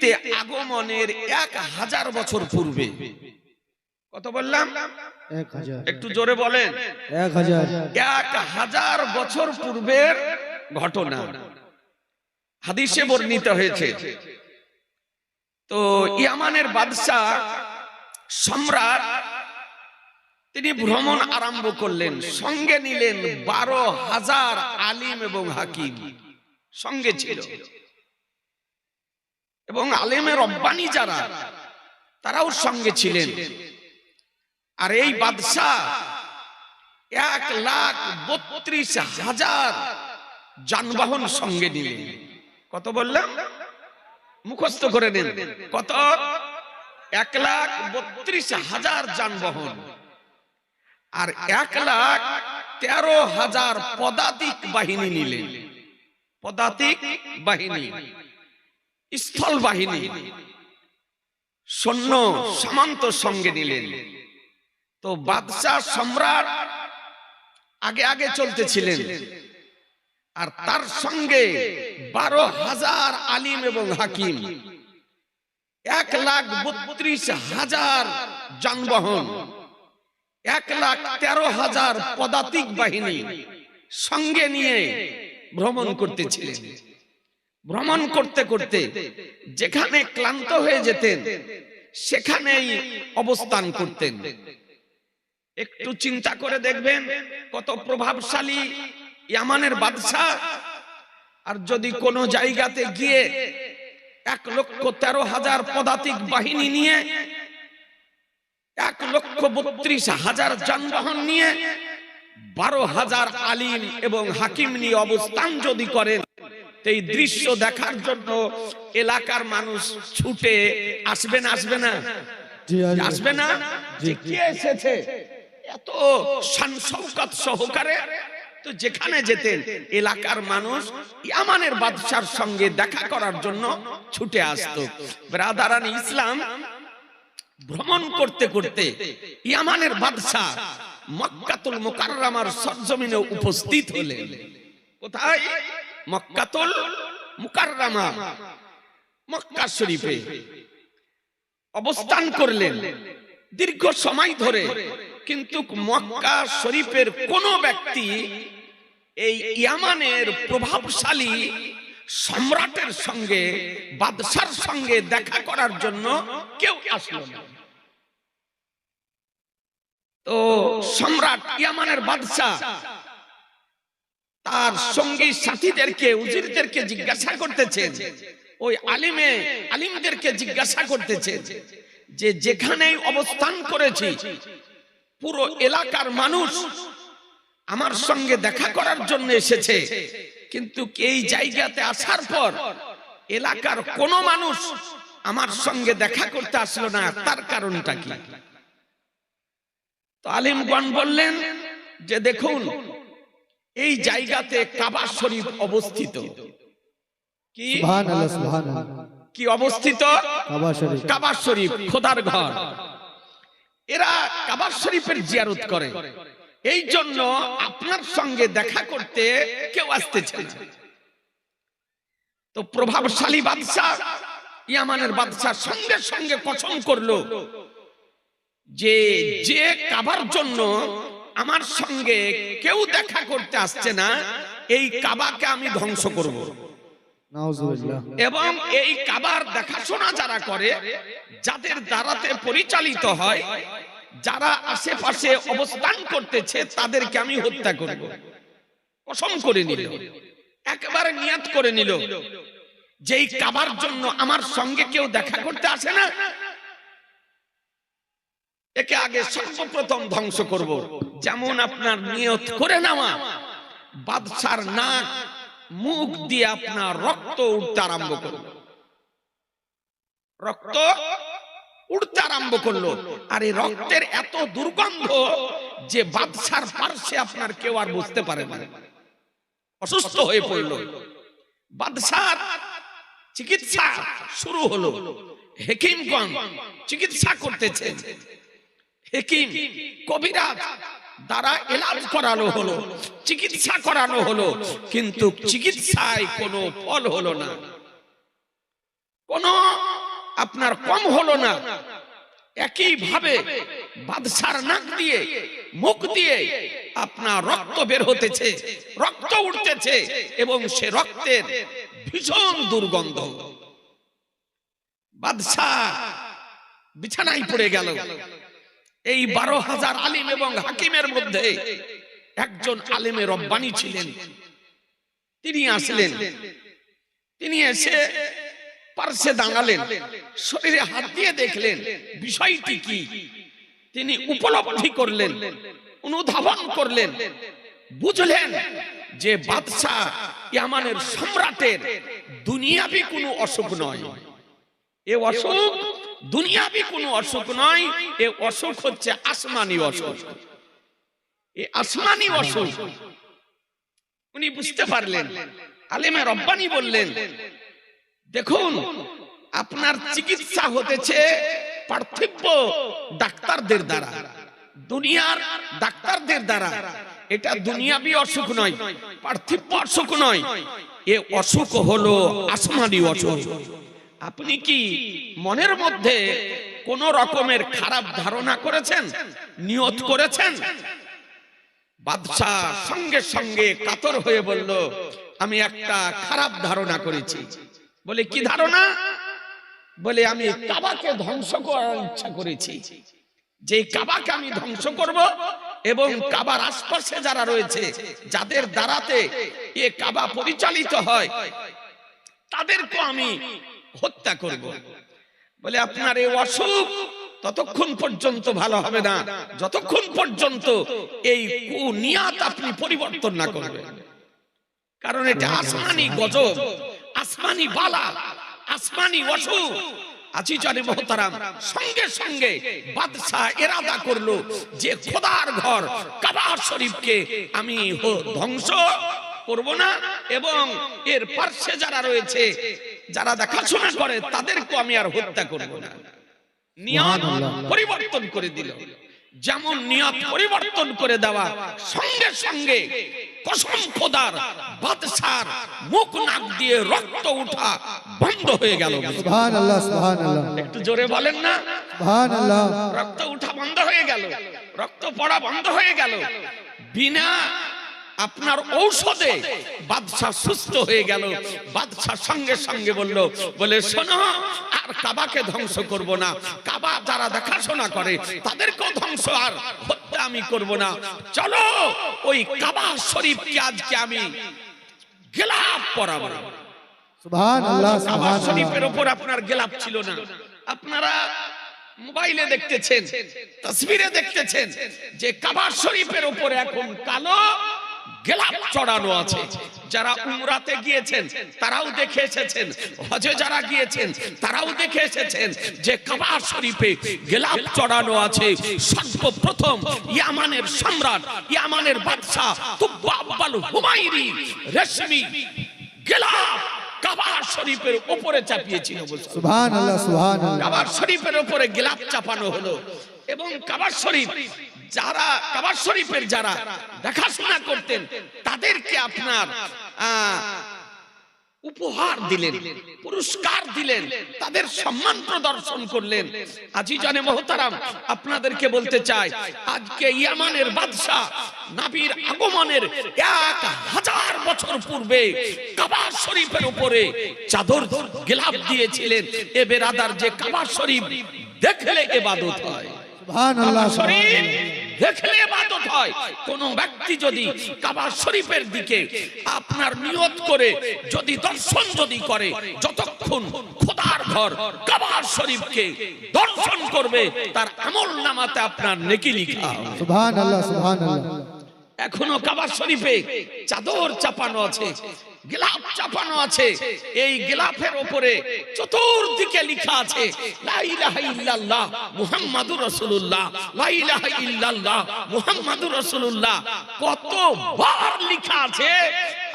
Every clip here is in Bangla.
পৃথিবীতে আগমনের 1000 বছর পূর্বে। কত বললাম? 1000। একটু জোরে বলেন। 1000। 1000 বছর পূর্বের ঘটনা হাদিসে বর্ণিত হয়েছে। তো ইয়ামানের বাদশা সম্রাট তিনি ভ্রমণ আরম্ভ করলেন, সঙ্গে নিলেন 12,000 আলিম এবং হাকিম সঙ্গে ছিল, এবং আলেমের রব্বানি যারা তারাও সঙ্গে ছিলেন। আর এই বাদশা 1,32,000 যানবাহন সঙ্গে নিলেন। কত বললাম? মুখস্থ করে নেন। কত? 1,32,000 যানবাহন আর 1,13,000 পদাতিক বাহিনী নিলেন। পদাতিক বাহিনী, স্থল বাহিনী, সৈন্য সামন্ত সঙ্গে নিলেন। তো বাদশাহ সম্রাট আগে আগে চলতেছিলেন, আর তার সঙ্গে 12,000 আলিম এবং হাকিম, 1,32,000 যানবাহন, 1,13,000 পদাতিক বাহিনী সঙ্গে নিয়ে ভ্রমণ করতেছিলেন। ভ্রমণ করতে করতে যেখানে ক্লান্ত হয়ে যেতেন সেখানেই অবস্থান করতেন। একটু চিন্তা করে দেখবেন কত প্রভাবশালী ইয়ামানের বাদশা। আর যদি কোনো জায়গাতে গিয়ে 1,13,000 পদাতিক বাহিনী নিয়ে, 1,32,000 যানবাহন নিয়ে, 12,000 আলিম এবং হাকিম নিয়ে অবস্থান যদি করেন, এই দৃশ্য দেখার জন্য এলাকার মানুষ ছুটে আসবে না? আসবে না? আসবে না? যে কে এসেছে এত শান শওকত সহকারে। তো যেখানে যেতেন এলাকার মানুষ ইয়ামানের বাদশার সঙ্গে দেখা করার জন্য ছুটে আসতো। ব্রাদারান ইসলাম, ভ্রমণ করতে করতে ইয়ামানের বাদশা মক্কাতুল মুকাররমার সরজমিনে উপস্থিত হলেন। কোথায়? মক্কাতুল মুকাররমা, মক্কা শরীফে অবস্থান করলেন দীর্ঘ সময় ধরে। কিন্তু মক্কা শরীফের কোন ব্যক্তি এই ইয়ামানের প্রভাবশালী সম্রাটের সঙ্গে, বাদশার সঙ্গে দেখা করার জন্য কেউ আসলো না। তো সম্রাট ইয়ামানের বাদশা তার সঙ্গী সাথীদেরকে, উজিরদেরকে জিজ্ঞাসা করতেছেন, ওই আলিমদেরকে জিজ্ঞাসা করতেছেন যে যেখানেই অবস্থান করেছি পুরো এলাকার মানুষ আমার সঙ্গে দেখা করার জন্য এসেছে, কিন্তু এই জায়গাতে আসার পর এলাকার কোন মানুষ আমার সঙ্গে দেখা করতে আসলো না, তার কারণটা কি? তো আলিমগণ বললেন যে দেখুন, এই জায়গাতে কাবা শরীফ অবস্থিত। কি? সুবহানাল্লাহ, সুবহানাল্লাহ। কি অবস্থিত? কাবা শরীফ। কাবা শরীফ খোদার ঘর। এরা কাবা শরীফের জিয়ারত করে, এই জন্য আপনার সঙ্গে দেখা করতে কেউ আসতেছে না। তো প্রভাবশালী বাদশা, ইয়ামানের বাদশা সঙ্গে সঙ্গে কসম করলো যে যে কাবার জন্য আমার সঙ্গে কেউ দেখা করতে আসছে না, এই কাবাকে আমি ধ্বংস করব। নাউজুবিল্লাহ। এবং এই কাবার দেখাশোনা যারা করে, যাদের দ্বারাতে পরিচালিত হয়, যারা আশেপাশে অবস্থান করতেছে, তাদেরকে আমি হত্যা করব। কসম করে নিল, একেবারে নিয়ত করে নিল যে এই কাবার জন্য আমার সঙ্গে কেউ দেখা করতে আসে না, একে আগে সর্বপ্রথম ধ্বংস করব। যেমন আপনার নিয়ত করে নেওয়া, বাদশার নাক মুখ দিয়ে আপনার রক্ত উঠতে আরম্ভ করলো, রক্ত উঠতে আরম্ভ করলো। আর এই রক্তের এত দুর্গন্ধ যে বাদশার পার্শ্বে আপনার কেউ আর বুঝতে পারে না, অসুস্থ হয়ে পড়লো। বাদশার চিকিৎসা শুরু হলো, হেকিমগণ চিকিৎসা করতেছে, হেকিম কবিরাজ দ্বারা এলাজ করানো হলো, চিকিৎসা করানো হলো, কিন্তু চিকিৎসায় কোনো ফল হলো না, কোনো আপনার কম হলো না, একই ভাবে বাদশার নাক দিয়ে মুখ দিয়ে আপনার রক্ত বের হতেছে, রক্ত উঠতেছে এবং সে রক্তের ভীষণ দুর্গন্ধ। বাদশাহ বিছানায় পড়ে গেল। এই 12,000 আলিম এবং হাকিমের মধ্যে একজন আলেমে রব্বানি ছিলেন, তিনি আসলেন। তিনি এসে পার্শ্বে দাঁড়ালেন, শরীরে হাত দিয়ে দেখলেন বিষয়টি কি। তিনি উপলব্ধি করলেন, অনুধাবন করলেন, বুঝলেন যে বাদশাহ ইয়ামানের সম্রাটের দুনিয়াবি কোনো অসুখ নয়। এ অসুখ দুনিয়াবি কোনো অসুখ নয়, এ অসুখ হচ্ছে আসমানি অসুখ। এ আসমানি অসুখ উনি বুঝতে পারলেন। আলেমে রব্বানি বললেন, দেখুন আপনার চিকিৎসা হতেছে পার্থিব ডাক্তারদের দ্বারা, দুনিয়ার ডাক্তারদের দ্বারা। এটা দুনিয়াবি অসুখ নয়, পার্থিব অসুখ নয়, এ অসুখ হলো আসমানি অসুখ। আপনি কি মনের মধ্যে কোন রকমের খারাপ ধারণা করেছেন, নিয়ত করেছেন? বাদশাহ সঙ্গে সঙ্গে কাতর হয়ে বলল, আমি একটা খারাপ ধারণা করেছি। বলে কি ধারণা? বলে আমি কাবাকে ধ্বংস করার ইচ্ছা করেছি। যে কাবাকে আমি ধ্বংস করব এবং কাবার আশপাশে যারা রয়েছে, যাদের দ্বারাতে এ কাবা পরিচালিত হয়, তাদেরকে আমি হত্যা করব। বলে আপনার এই অসুখ ততক্ষণ পর্যন্ত ভালো হবে না যতক্ষণ পর্যন্ত এই কুনিয়াত আপনি পরিবর্তন না করবেন। কারণ এটা আসমানি গজব, আসমানি বালা, আসমানি অসুখ। আজিজানে মোহতারাম, সঙ্গে সঙ্গে বাদশাহ ইরাদা করলো যে খোদার ঘর কাবা শরীফকে আমি ধ্বংস করব না এবং এর পার্শ্বে যারা রয়েছে, যারা দেখাশোনা করে, তাদেরকে আমি আর হত্যা করব না। নিয়ত পরিবর্তন করে দিল। যেমন নিয়ত পরিবর্তন করে দেওয়া, সঙ্গে সঙ্গে কসম খোদার বাদশার মুখ নাক দিয়ে রক্ত ওঠা বন্ধ হয়ে গেল। সুবহানাল্লাহ, সুবহানাল্লাহ। একটু জোরে বলেন না, সুবহানাল্লাহ। রক্ত ওঠা বন্ধ হয়ে গেল, রক্ত পড়া বন্ধ হয়ে গেল। বিনা আপনার ঔষধে বাদশাহ সুস্থ হয়ে গেল। বাদশাহ সঙ্গে সঙ্গে বলল, বলে শোনো, আর কাবাকে ধ্বংস করব না, কাবা যারা দেখাশোনা করে তাদেরকেও ধ্বংস আর হত্যা আমি করব না। চলো ওই কাবা শরীফকে আজকে আমি গিলাফ পরাবো। সুবহানাল্লাহ, কাবা সুবহানাল্লাহ। শরীফের উপর আপনার গিলাফ ছিল না। আপনারা মোবাইলে দেখতেছেন, তাসবিরে দেখতেছেন যে কাবা শরীফের উপর এখন কালো গিলাফ চড়ানো আছে। যারা উমরাতে গিয়েছেন তারাও দেখে এসেছেন, হজে যারা গিয়েছেন তারাও দেখে এসেছেন যে কাবা শরীফে গিলাফ চড়ানো আছে। সর্বপ্রথম ইয়ামানের সম্রাট, ইয়ামানের বাদশা তুব্বা আব্বাল হুমায়রি রেশমি গিলাফ কাবা শরীফের উপরে চাপিয়েছিল। সুবহানাল্লাহ, সুবহানাল্লাহ। কাবা শরীফের উপরে গিলাফ চাপানো হলো এবং কাবা শরীফ যারা, কাবা শরীফের যারা দেখাশোনা করতেন, তাদেরকে আপনার উপহার দিলেন, পুরস্কার দিলেন, তাদের সম্মান প্রদর্শন করলেন। আজিজানে মোহতারাম, আপনাদেরকে বলতে চাই, আজকে ইয়ামানের বাদশা নবীর আগমনের 1000 বছর পূর্বে কাবা শরীফের উপরে চাদর গিলাফ দিয়েছিলেন। এ বেরাদার, যে কাবা শরীফ দেখলে ইবাদত হয়, সুবহানাল্লাহ, শরীফ সুবহানাল্লাহ। দেখলে ইবাদত হয়। কোন ব্যক্তি যদি কাবা শরীফের দিকে আপনার নিয়ত করে যদি দর্শন যদি করে, যতক্ষণ খোদার ঘর কাবা শরীফকে দর্শন করবে, তার আমলনামাতে আপনার নেকি লেখা হবে। সুবহানাল্লাহ, সুবহানাল্লাহ। এখনো কাবা শরীফে চাদর চাপানো আছে, গিলাফ চাপানো আছে। এই গিলাফের উপরে চতুর্দিকে লেখা আছে লা ইলাহা ইল্লাল্লাহ মুহাম্মাদুর রাসূলুল্লাহ, লা ইলাহা ইল্লাল্লাহ মুহাম্মাদুর রাসূলুল্লাহ। কতবার লেখা আছে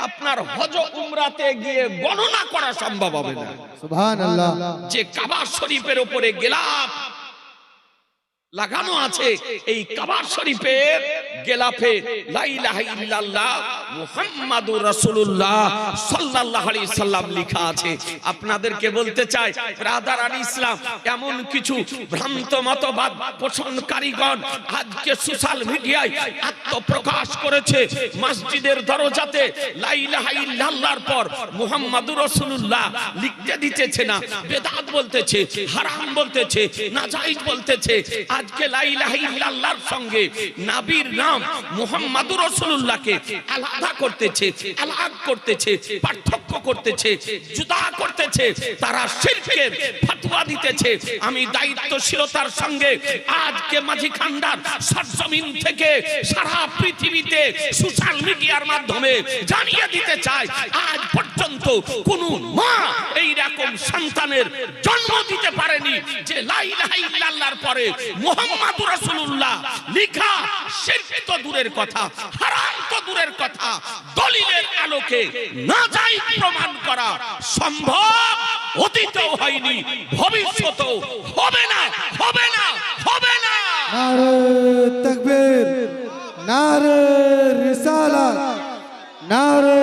আপনার হজ উমরাতে গিয়ে গণনা করা সম্ভব হবে না। সুবহানাল্লাহ। যে কাবা শরীফের উপরে গিলাফ লাগানো আছে, এই কাবা শরীফের গেলাফে লা ইলাহা ইল্লাল্লাহ মুহাম্মাদুর রাসূলুল্লাহ সাল্লাল্লাহু আলাইহি সাল্লাম লেখা আছে। আপনাদেরকে বলতে চাই ব্রাদার আল ইসলাম, এমন কিছু ভ্রান্ত মতবাদ পোষণকারীগণ আজকে সোশ্যাল মিডিয়ায় আত্মপ্রকাশ করেছে। মসজিদের দরজাতে লা ইলাহা ইল্লাল্লাহর পর মুহাম্মাদুর রাসূলুল্লাহ লিখতে দিতেছে না, বেদাত বলতেছে, হারাম বলতেছে, নাজায়েজ বলতেছে। আজকে লা ইলাহা ইল্লাল্লাহর সঙ্গে নবীর নাম মুহাম্মাদুর রাসূলুল্লাহকে আলাদা করতেছে, আলাগ করতেছে, পার্থক্য করতেছে, জুদা করতেছে। তারা শিরকের ফতোয়া দিতেছে। আমি দায়িত্বশীলতার সঙ্গে আজকে মাঝি খান্ডার সরজমিন থেকে সারা পৃথিবীতে সোশ্যাল মিডিয়ার মাধ্যমে জানিয়ে দিতে চাই, আজ পর্যন্ত কোন মা এই রকম সন্তানের জন্ম দিতে পারেনি যে লা ইলাহা ইল্লাল্লাহর পরে মুহাম্মাদুর রাসূলুল্লাহ লেখা শিরক তো দূরের কথা, হারাম তো দূরের কথা, দলিলের আলোকে নাজায়েজ প্রমাণ করা সম্ভব অতীতেও হয়নি, ভবিষ্যতেও হবে না, হবে না, হবে না। नारे तकबीर, नारे रिसालत, नारे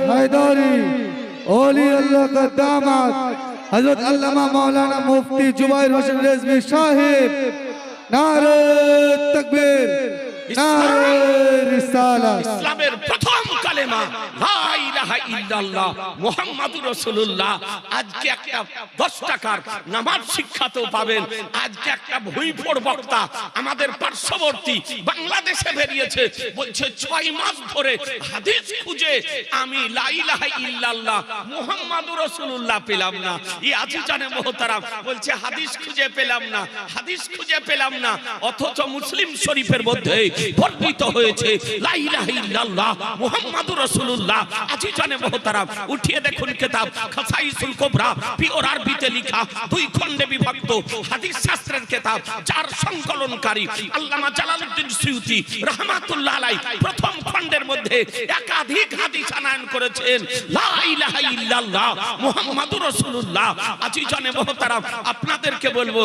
हैदरी, ओली अल्लाह का दामाद हजरत अल्लामा मौलाना मुफ्ती जुबैर हुसैन रिजवी साहिब। नारे तकबीर, नारे रिसालत। ইসলামের প্রথম কালেমা লা ইলাহা ইল্লাল্লাহ মুহাম্মাদুর রাসূলুল্লাহ। আজকে একটা 10 টাকার নামাজ শিক্ষাতেও পাবেন। আজকে একটা ভুইফোড় বক্তা আমাদের পার্শ্ববর্তী বাংলাদেশে বেরিয়েছে, বলছে 6 মাস ধরে হাদিস খুঁজে আমি লা ইলাহা ইল্লাল্লাহ মুহাম্মাদুর রাসূলুল্লাহ পেলাম না। এই আজিজানে মুহতারাম বলছে হাদিস খুঁজে পেলাম না, হাদিস খুঁজে পেলাম না। অথচ মুসলিম শরীফের মধ্যে বর্ণিত হয়েছে লা ইলাহা ইল্লাল্লাহ মুহাম্মাদুর রাসূলুল্লাহ। আজিজানে মুহতারাম উঠিয়ে দেখুন কিতাব খাসাইসুল কুবরা পিওর আরবিতে লেখা 2 খণ্ডে বিভক্ত হাদিস শাস্ত্রের কিতাব, যার সংকলনকারী আল্লামা জালালউদ্দিন সুয়ুতী রাহমাতুল্লাহ আলাইহি প্রথম খণ্ডের মধ্যে একাধিক হাদিস আনয়ন করেছেন লা ইলাহা ইল্লাল্লাহ মুহাম্মাদুর রাসূলুল্লাহ। আজিজানে মুহতারাম আপনাদেরকে বলবো,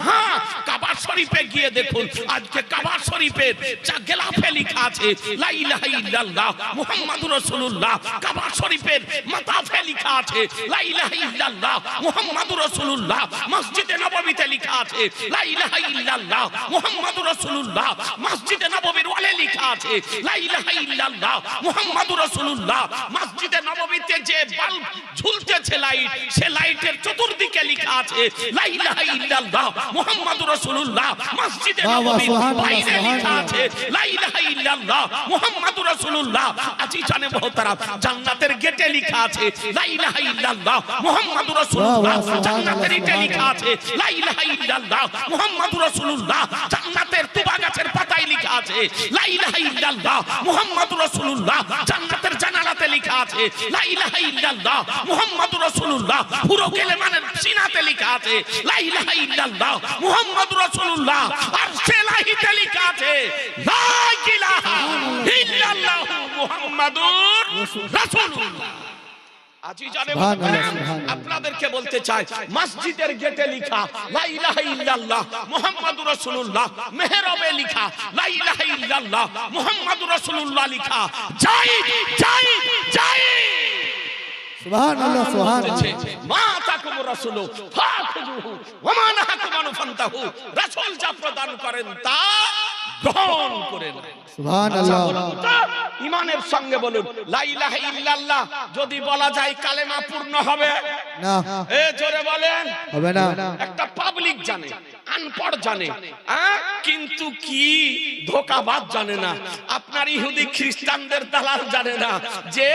হ্যাঁ কাবা শরীফে গিয়ে দেখুন, আজকে কাবা শরীফের যা গেলাফে লেখা আছে লা ইলাহা ইল্লাল্লাহ মুহাম্মাদুর রাসূলুল্লাহ। কাবা শরীফের মাতাফে লেখা আছে লা ইলাহা ইল্লাল্লাহ মুহাম্মাদুর রাসূলুল্লাহ। মসজিদে নববীতে লেখা আছে লা ইলাহা ইল্লাল্লাহ মুহাম্মাদুর রাসূলুল্লাহ। মসজিদে নববীর ওয়ালে লেখা আছে লা ইলাহা ইল্লাল্লাহ মুহাম্মাদুর রাসূলুল্লাহ। মসজিদে নববীতে যে বাল্ব ঝুলতেছে লাইট, সে লাইটের চতুর্দিকে লেখা আছে লা ইলাহা ইল্লাল্লাহ মুহাম্মাদুর রাসূলুল্লাহ। মসজিদে নববীর বাইরে লেখা আছে লা ইলাহা ইল্লাল্লাহ মুহাম্মাদুর রাসূলুল্লাহ। আজিজানে মুহতারাম জান্নাতের গেটে লেখা আছে লা ইলাহা ইল্লাল্লাহ মুহাম্মাদুর রাসূলুল্লাহ। জান্নাতের গেটে লেখা আছে লা ইলাহা ইল্লাল্লাহ মুহাম্মাদুর রাসূলুল্লাহ। জান্নাতের তুবা গাছের পাতায় লেখা আছে লা ইলাহা ইল্লাল্লাহ মুহাম্মাদুর রাসূলুল্লাহ। জান্নাতের জানালাতে লেখা আছে লা ইলাহা ইল্লাল্লাহ মুহাম্মাদুর রাসূলুল্লাহ। পুরো কেলেমানের সিনাতে লেখা আছে লা ইলাহা ইল্লাল্লাহ মুহাম্মাদুর রাসূলুল্লাহ। আর সেলাহিতে লেখা আছে লা ইলাহা ইল্লাল্লাহ মুহাম্মাদুর রাসূলুল্লাহ। আজিজানে মুহতারাম আপনাদেরকে বলতে চাই, মসজিদের গেটে লেখা লা ইলাহা ইল্লাল্লাহ মুহাম্মাদুর রাসূলুল্লাহ। মেহরাবে লেখা লা ইলাহা ইল্লাল্লাহ মুহাম্মাদুর রাসূলুল্লাহ লেখা। যাই যাই যাই সুবহানাল্লাহ, সুবহানাল্লাহ। মা তাকুম রাসূল ফাখুযুহু ওয়া মা নাহাকুম আনহু ফান্তাহু। রাসূল যা প্রদান করেন তা গ্রহণ করেন। সুবহানাল্লাহ। ঈমানের সঙ্গে বলুন লা ইলাহা ইল্লাল্লাহ যদি বলা যায় কালেমা পূর্ণ হবে না, জোরে বলেন হবে না। একটা পাবলিক জানে, আনপড় জানে, কিন্তু কি ধোঁকাবাজ জানে না। আপনার ইহুদি খ্রিস্টানদের দালাল জানে না যে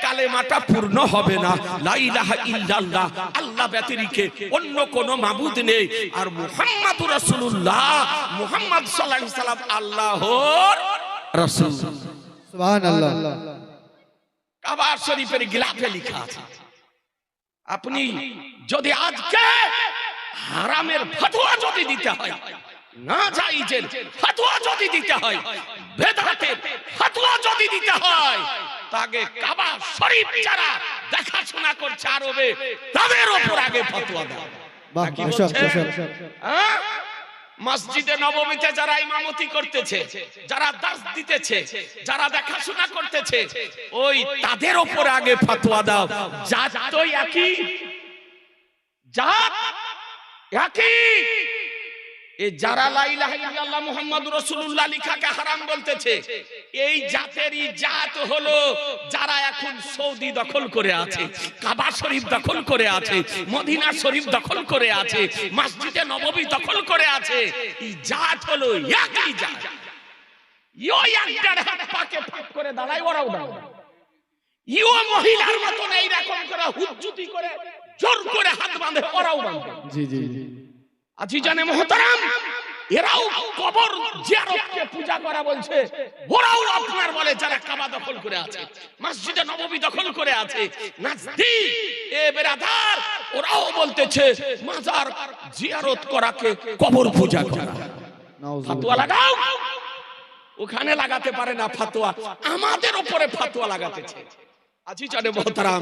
কালেমাটা পূর্ণ হবে না। লা ইলাহা ইল্লাল্লাহ আল্লাহ ব্যতিরেকে অন্য কোনো মাবুদ নেই, আর মুহাম্মাদুর রাসূলুল্লাহ মুহাম্মদ সাল্লাল্লাহু আলাইহি সাল্লাম আল্লাহর রাসূল। সুবহানাল্লাহ। কাবা শরীফের গিলাফে লেখা আছে। আপনি যদি আজকে হারামের ফতোয়া যদি দিতে হয়, নাজায়েজের ফতোয়া যদি দিতে হয়, বেদাতের ফতোয়া যদি দিতে হয়, তাকে কাবা শরীফ যারা দেখাশোনা করছে আরবে তাদের উপর আগে ফতোয়া দাও। বাহ, কি মাশাআল্লাহ, বলছেন? মাশাআল্লাহ। মসজিদে নববীতে যারা ইমামতি করতেছে, যারা দাস দিতেছে, যারা দেখাশোনা করতেছে, ওই তাদের উপর আগে ফতোয়া দাও। জাত তো একই, জাত একই। এই যারা লা ইলাহা ইল্লাল্লাহ মুহাম্মাদুর রাসূলুল্লাহ লিখাকে হারাম বলতেছে, এই জাতেরই জাত হলো যারা এখন সৌদি দখল করে আছে, কাবা শরীফ দখল করে আছে, মদিনা শরীফ দখল করে আছে, মসজিদে নববী দখল করে আছে। এই জাত হলো একই জাত। ইও একটার হাত পাকে ফাঁক করে দাঁড়ায়, ওরাও দাঁড়ায়। ইও মহিলার মতন এইরকম করে হুজ্জুতি করে জোর করে হাত বাঁধে, ওরাও বাঁধে। জি জি জি। আজিজানে মুহতারাম, এরাও কবর জিয়ারতকে পূজা করা বলছে, ওরাও আপনার বলে যারা কাবা দখল করে আছে, মসজিদে নববী দখল করে আছে, নাজদীক এ বেরাদার, ওরাও বলতেছে মাজার জিয়ারত করাকে কবর পূজা করা। ফতোয়া লাগাও, ওখানে লাগাতে পারে না ফতোয়া, আমাদের উপরে ফতোয়া লাগাতেছে। আজিজানে মুহতারাম,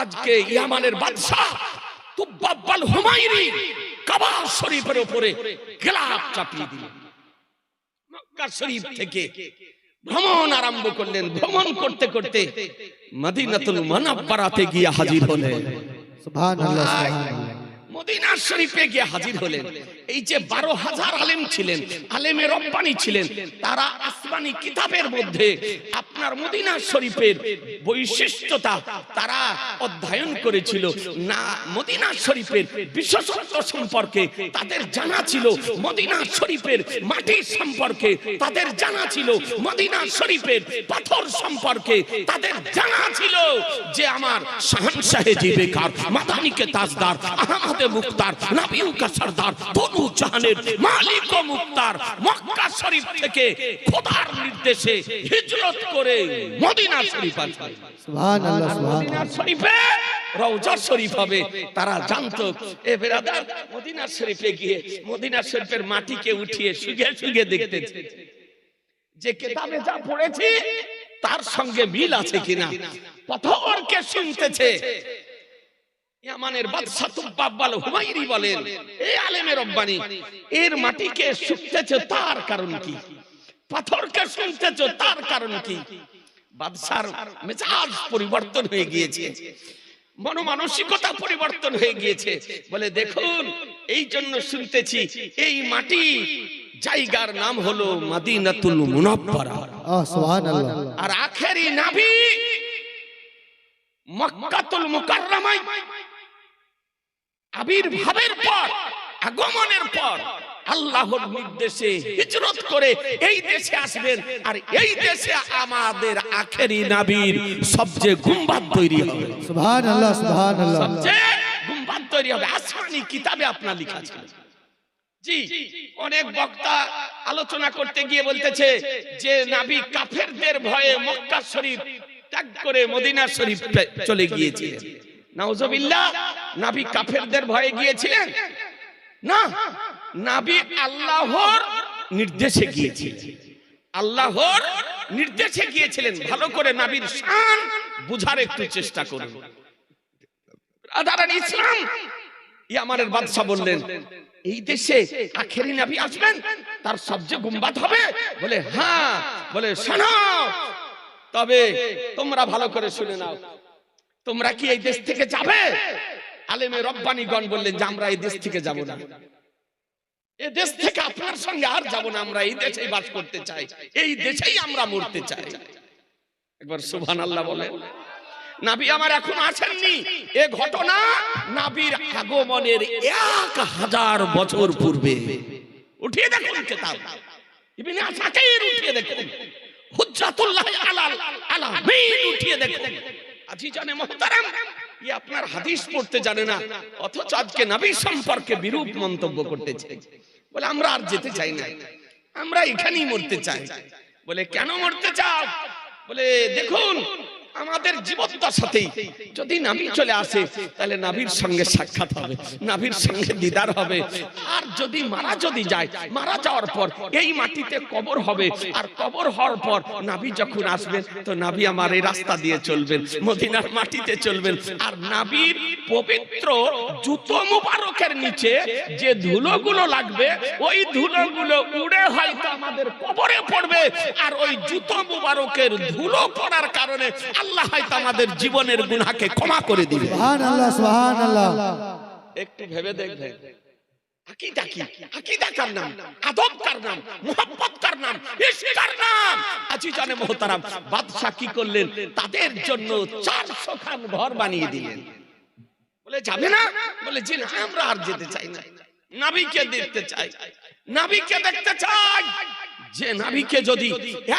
আজকে ইয়ামানের বাদশা তুবাব্বাল হুমায়রি কাবা শরীফের উপরে গিলাফ চাপিয়ে দিলেন। মক্কা শরীফ থেকে ভ্রমণ আরম্ভ করলেন। ভ্রমণ করতে করতে মদিনাতুল মুনাওয়ারাতে গিয়ে হাজির হলেন। সুবহানাল্লাহ, সুবহানাল্লাহ। মদিনা শরীফে গিয়ে হাজির হলেন। এই যে 12,000 আলেম ছিলেন, আলেমে রব্বানি ছিলেন, তারা আসমানি কিতাবের মধ্যে আপনার মদিনা শরীফের বৈশিষ্ট্যতা তারা অধ্যয়ন করেছিল না। মদিনা শরীফের বিশেষত্ব সম্পর্কে তাদের জানা ছিল, মদিনা শরীফের মাটি সম্পর্কে তাদের জানা ছিল, মদিনা শরীফের পাথর সম্পর্কে তাদের জানা ছিল যে আমার শাহনশাহে জিবেকার, মাদানিকে তাজদার, আহমদ মুক্তার, নবীও কা সরদার, দোনো জাহানের মালিক ও মুক্তার মক্কা শরীফ থেকে খোদার নির্দেশে হিজরত করে মদিনা শরীফ আসে। সুবহানাল্লাহ, মদিনা সুবহানাল্লাহ। শরীফে রওজা শরীফ হবে। তারা জানতো এ বেরাদার মদিনা শরীফে গিয়ে মদিনা শরীফের মাটিকে উঠিয়ে সুগে সুগে দেখতেছে যে কিতাবে যা পড়েছি তার সঙ্গে মিল আছে কিনা। পাথরকে শুনতেছে। ইয়ামানের বাদশা তুবাব্বাল হুমায়রি বলেন, এই আলেমে রব্বানি, এর মাটিকে শুনতেছে তার কারণ কি? পাথরকে শুনতেছে তার কারণ কি? বাদশার মেজাজ পরিবর্তন হয়ে গিয়েছে, মনোমানসিকতা পরিবর্তন হয়ে গিয়েছে। বলে দেখুন, এই জন্য শুনতেছি এই মাটি জায়গার নাম হলো মদিনাতুল মুনাওয়ারা, সুবহানাল্লাহ। আর আখেরি নবী মক্কাতুল মুকাররমায় আবির্ভাবের পর, আগমনের পর আল্লাহর নির্দেশে হিজরত করে এই দেশে আসবেন। আর এই দেশে আমাদের আখেরি নবীর সবচেয়ে গুম্বাদ তৈরি হবে। সুবহানাল্লাহ, সুবহানাল্লাহ। সবচেয়ে গুম্বাদ তৈরি হবে। আসমানি কিতাবে আপনার লেখা আছে। জি, অনেক বক্তা আলোচনা করতে গিয়ে বলতেছে যে নবী কাফেরদের ভয়ে মক্কা শরীফ ত্যাগ করে মদিনা শরীফ চলে গিয়েছিলেন। নাউজুবিল্লাহ, নবী কাফেরদের ভয়ে গিয়েছিলেন না, নবী আল্লাহর নির্দেশে গিয়েছিলেন। আল্লাহর নির্দেশে গিয়েছিলেন। ভালো করে নবীর শান বুঝার একটু চেষ্টা করুন। আদারান ইসলাম, ইয়ামানের বাদশা বললেন এই দেশে আখেরি নবী আসবেন, তার সবচেয়ে গুম্বাদ হবে। বলে হ্যাঁ। বলে শোনো, তবে তোমরা ভালো করে শুনে নাও, তোমরা কি এই দেশ থেকে যাবে? আলেমে রব্বানিগণ বললেন যে আমরা এই দেশ থেকে যাব না, এই দেশ থেকে আপনার সঙ্গে আর যাব না, আমরা এই দেশেই বাস করতে চাই, এই দেশেই আমরা মরতে চাই। একবার সুবহানাল্লাহ বলেন। নবী আমার এখন আসেননি। এ ঘটনা নবীর আগমনের 1000 বছর পূর্বে। উঠিয়ে দেখুন কিতাব ইবনে আসাকির, উঠিয়ে দেখুন হুজ্জাতুল্লাহ আলাল আলামিন, উঠিয়ে দেখুন। আজিজানে মুহতারাম, এই আপনার হাদিস পড়তে জানে না, অথচ আজকে নবী সম্পর্কে বিরূপ মন্তব্য করতেছে। বলে আমরা আর যেতে চাই না, আমরা এখানেই মরতে চাই। বলে কেন মরতে চাও? বলে দেখুন আমাদের জীবদ্দশাতেই যদি নবী চলে আসে তাহলে নবীর সঙ্গে সাক্ষাৎ হবে, নবীর সঙ্গে দিদার হবে। আর যদি মারা যায়, মারা যাওয়ার পর এই মাটিতে কবর হবে, আর কবর হওয়ার পর নবী যখন আসবেন তো নবী আমার এই রাস্তা দিয়ে চলবেন, মদিনার মাটিতে চলবেন। আর নবীর পবিত্র জুতো মুবারকের নিচে যে ধুলোগুলো লাগবে ওই ধুলোগুলো উড়ে হয়তো আমাদের কবরে পড়বে। আর ওই জুতো মুবারকের ধুলো পড়ার কারণে আল্লাহ হয়তো আমাদের জীবনের গুনাহকে ক্ষমা করে দিবে। সুবহানাল্লাহ সুবহানাল্লাহ। একটু ভেবে দেখবেন, আকীদা কি? আকীদা কার নাম? আদব কার নাম? মুহাব্বত কার নাম? ইশক কার নাম? আজিজানে মুহতারাম, বাদশা কি করলেন? তাদের জন্য 400 খান ঘর বানিয়ে দিলেন। বলে যাবে না? বলে জি না, আমরা আর যেতে চাই না, নবীকে দেখতে চাই, নবীকে দেখতে চাই। যে নবীকে যদি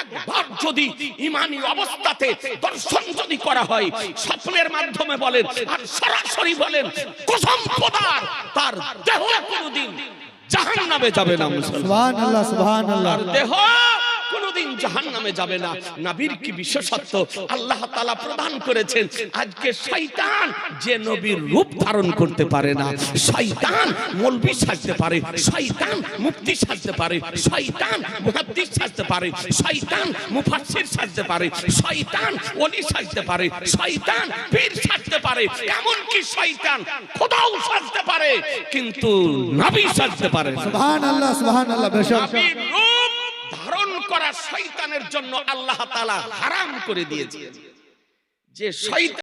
একবার যদি ঈমানি অবস্থাতে দর্শন যদি করা হয়, স্বপ্নের মাধ্যমে বলেন আর সরাসরি বলেন, কসম খোদার তার দেহ কোনদিন জাহান্নামে যাবে না। সুবহানাল্লাহ সুবহানাল্লাহ। তার দেহ কোনদিন জাহান্নামে যাবে না। নবীর কি বিশেষত্ব আল্লাহ তাআলা প্রদান করেছেন। আজকে শয়তান যে নবীর রূপ ধারণ করতে পারে না, শয়তান মৌলবি সাজতে পারে, শয়তান মুফতি সাজতে পারে, শয়তান মুহাদ্দিস সাজতে পারে, শয়তান মুফাসসির সাজতে পারে, শয়তান ওলি সাজতে পারে, শয়তান পীর সাজতে পারে, এমন কি শয়তান খোদাও সাজতে পারে, কিন্তু নবী সাজতে পারে না। সুবহানাল্লাহ সুবহানাল্লাহ। বেশক নবীর রূপ ধারণ করা শয়তানের জন্য আল্লাহ তাআলা হারাম করে দিয়েছে। যে শয়তান